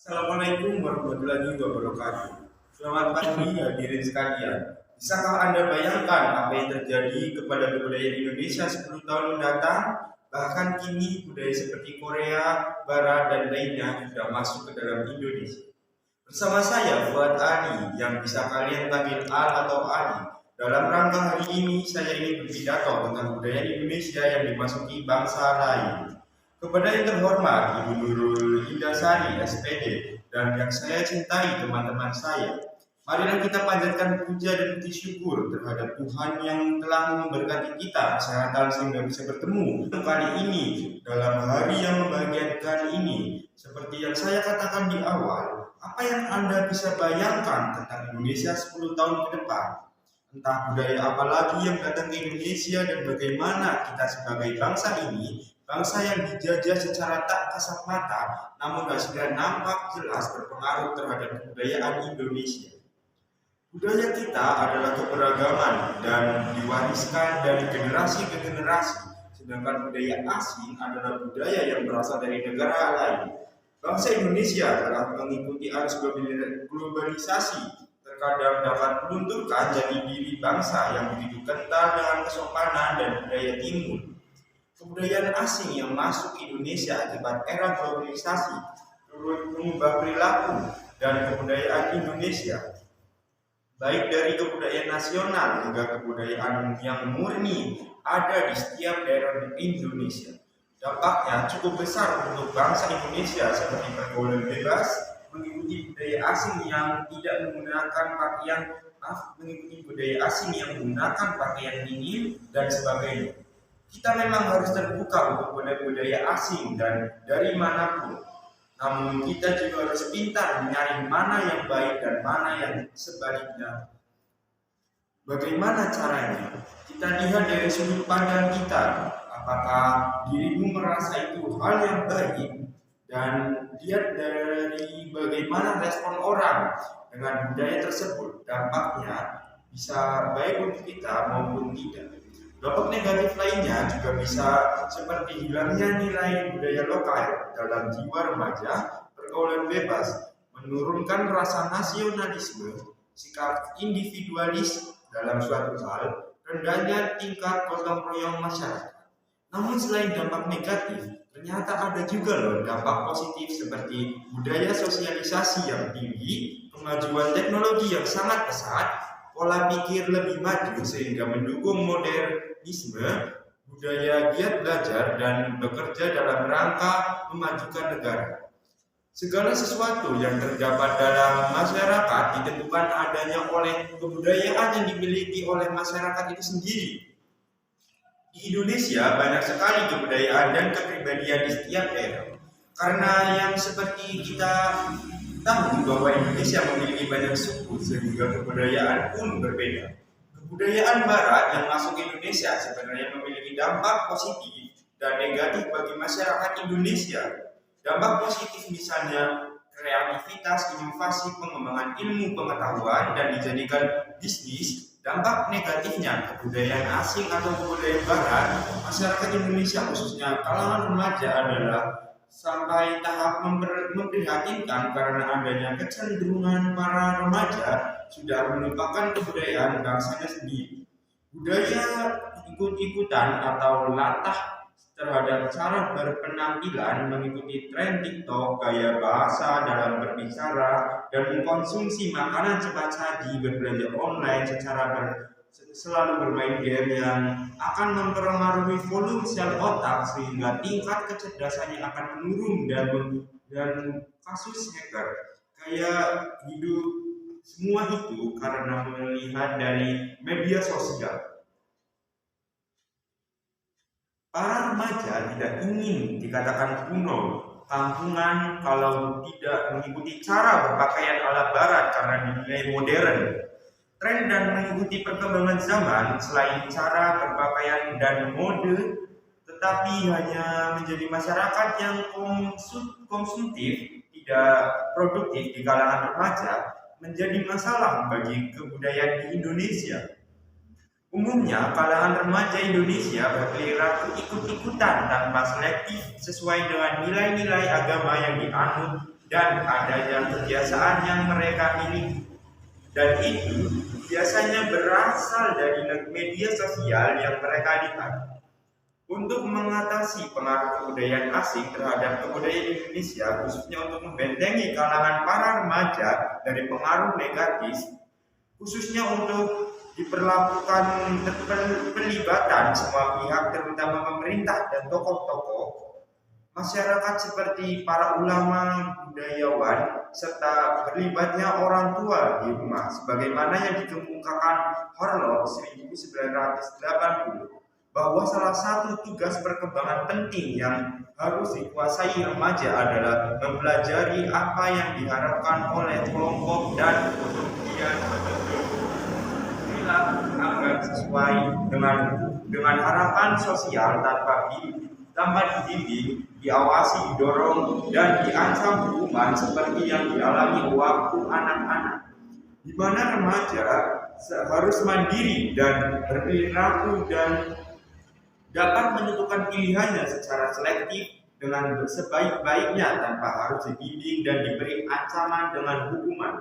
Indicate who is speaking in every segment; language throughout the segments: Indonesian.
Speaker 1: Assalamualaikum warahmatullahi wabarakatuh. Selamat pagi hadirin sekalian. Bisakah Anda bayangkan apa yang terjadi kepada kebudayaan Indonesia 10 tahun mendatang? Bahkan kini budaya seperti Korea, Barat, dan lainnya sudah masuk ke dalam Indonesia. Bersama saya Fuad Ali, yang bisa kalian panggil Al atau Ali. Dalam rangka hari ini, saya ingin berpidato tentang budaya Indonesia yang dimasuki bangsa lain. Kepada yang terhormat Ibu Nurul Indasari, SPD, dan yang saya cintai teman-teman saya, marilah kita panjatkan puja dan puji syukur terhadap Tuhan yang telah memberkati kita kesehatan sehingga bisa bertemu kali ini dalam hari yang membahagiakan ini. Seperti yang saya katakan di awal, apa yang Anda bisa bayangkan tentang Indonesia 10 tahun ke depan? Entah budaya apa lagi yang datang ke Indonesia dan bagaimana kita sebagai bangsa ini, bangsa yang dijajah secara tak kasat mata, namun hasilnya nampak jelas berpengaruh terhadap kebudayaan Indonesia. Budaya kita adalah keberagaman dan diwariskan dari generasi ke generasi, sedangkan budaya asing adalah budaya yang berasal dari negara lain. Bangsa Indonesia telah mengikuti arus globalisasi, terkadang dapat melunturkan jati diri bangsa yang begitu kental dengan kesopanan dan budaya timur. Kebudayaan asing yang masuk Indonesia akibat era globalisasi turut mengubah perilaku dan kebudayaan Indonesia, baik dari kebudayaan nasional hingga kebudayaan yang murni ada di setiap daerah di Indonesia. Dampaknya cukup besar untuk bangsa Indonesia seperti pergaulan bebas, mengikuti budaya asing yang tidak menggunakan mengikuti budaya asing yang menggunakan pakaian dingin dan sebagainya. Kita memang harus terbuka untuk budaya asing dan dari manapun. Namun kita juga harus pintar menyaring mana yang baik dan mana yang sebaliknya. Bagaimana caranya? Kita lihat dari sudut pandang kita. Apakah dirimu merasa itu hal yang baik? Dan lihat dari bagaimana respon orang dengan budaya tersebut. Dampaknya bisa baik untuk kita maupun tidak. Dampak negatif lainnya juga bisa seperti hilangnya nilai budaya lokal dalam jiwa remaja, pergaulan bebas, menurunkan rasa nasionalisme, sikap individualis dalam suatu hal, rendahnya tingkat gotong royong masyarakat. Namun selain dampak negatif, ternyata ada juga loh dampak positif seperti budaya sosialisasi yang tinggi, kemajuan teknologi yang sangat pesat, pola pikir lebih maju sehingga mendukung modernisme, budaya giat belajar dan bekerja dalam rangka memajukan negara. Segala sesuatu yang terdapat dalam masyarakat ditentukan adanya oleh kebudayaan yang dimiliki oleh masyarakat itu sendiri. Di Indonesia banyak sekali kebudayaan dan kepribadian di setiap daerah. Karena yang seperti kita tahu bahwa Indonesia memiliki banyak suku sehingga kebudayaan pun berbeda. Kebudayaan Barat yang masuk ke Indonesia sebenarnya memiliki dampak positif dan negatif bagi masyarakat Indonesia. Dampak positif misalnya kreativitas, inovasi, pengembangan ilmu pengetahuan dan dijadikan bisnis. Dampak negatifnya kebudayaan asing atau kebudayaan Barat, masyarakat Indonesia khususnya kalangan remaja adalah sampai tahap memprihatinkan karena adanya kecenderungan para remaja sudah melupakan kebudayaan bangsanya sendiri. Budaya ikut-ikutan atau latah terhadap cara berpenampilan, mengikuti tren TikTok, gaya bahasa dalam berbicara, dan mengkonsumsi makanan cepat saji, berbelanja online selalu bermain game yang akan mempengaruhi volume sel otak sehingga tingkat kecerdasannya akan menurun dan kasus hacker kayak hidup semua itu karena melihat dari media sosial. Para remaja tidak ingin dikatakan kuno, kampungan kalau tidak mengikuti cara berpakaian ala barat karena dinilai modern. Tren dan mengikuti perkembangan zaman selain cara berpakaian dan mode, tetapi hanya menjadi masyarakat yang konsumtif, tidak produktif di kalangan remaja, menjadi masalah bagi kebudayaan di Indonesia. Umumnya, kalangan remaja Indonesia berperilaku ikut-ikutan tanpa selektif sesuai dengan nilai-nilai agama yang dianut dan adanya kebiasaan yang mereka miliki. Dan itu biasanya berasal dari media sosial yang mereka lihat. Untuk mengatasi pengaruh kebudayaan asing terhadap kebudayaan Indonesia, khususnya untuk membentengi kalangan para remaja dari pengaruh negatif, khususnya untuk diperlakukan pelibatan semua pihak, terutama pemerintah dan tokoh-tokoh masyarakat seperti para ulama, budayawan, serta terlibatnya orang tua di rumah, sebagaimana yang dikemukakan Harlow 1980, bahwa salah satu tugas perkembangan penting yang harus dikuasai remaja adalah mempelajari apa yang diharapkan oleh kelompok dan kemudian agar sesuai dengan harapan sosial tanpa dibimbing, diawasi, didorong, dan diancam hukuman seperti yang dialami waktu anak-anak, di mana remaja harus mandiri dan berperilaku dan dapat menentukan pilihannya secara selektif dengan sebaik-baiknya tanpa harus dibimbing dan diberi ancaman dengan hukuman.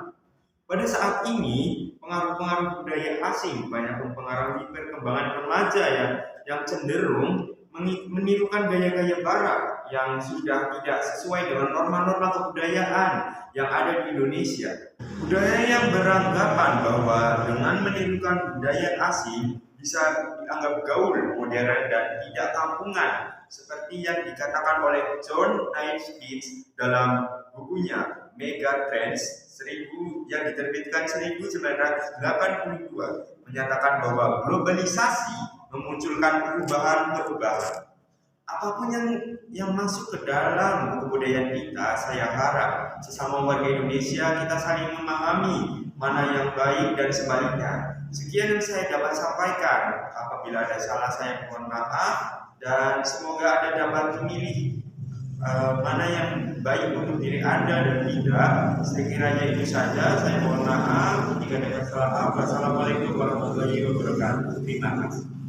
Speaker 1: Pada saat ini, pengaruh-pengaruh budaya asing banyak mempengaruhi perkembangan remaja yang cenderung menirukan gaya-gaya barat yang sudah tidak sesuai dengan norma-norma kebudayaan yang ada di Indonesia. Budaya yang beranggapan bahwa dengan menirukan budaya asing bisa dianggap gaul, modern, dan tidak kampungan, seperti yang dikatakan oleh John Naismith dalam bukunya Mega Trends yang diterbitkan 1982, menyatakan bahwa globalisasi memunculkan perubahan-perubahan. Apapun yang masuk ke dalam kebudayaan kita, saya harap sesama warga Indonesia kita saling memahami mana yang baik dan sebaliknya. Sekian yang saya dapat sampaikan. Apabila ada salah, saya mohon maaf, dan semoga Anda dapat memilih mana yang baik untuk diri Anda dan tidak. Sekiranya itu saja, saya mohon maaf jika ada kesalahan. Wassalamualaikum warahmatullahi wabarakatuh. Terima kasih.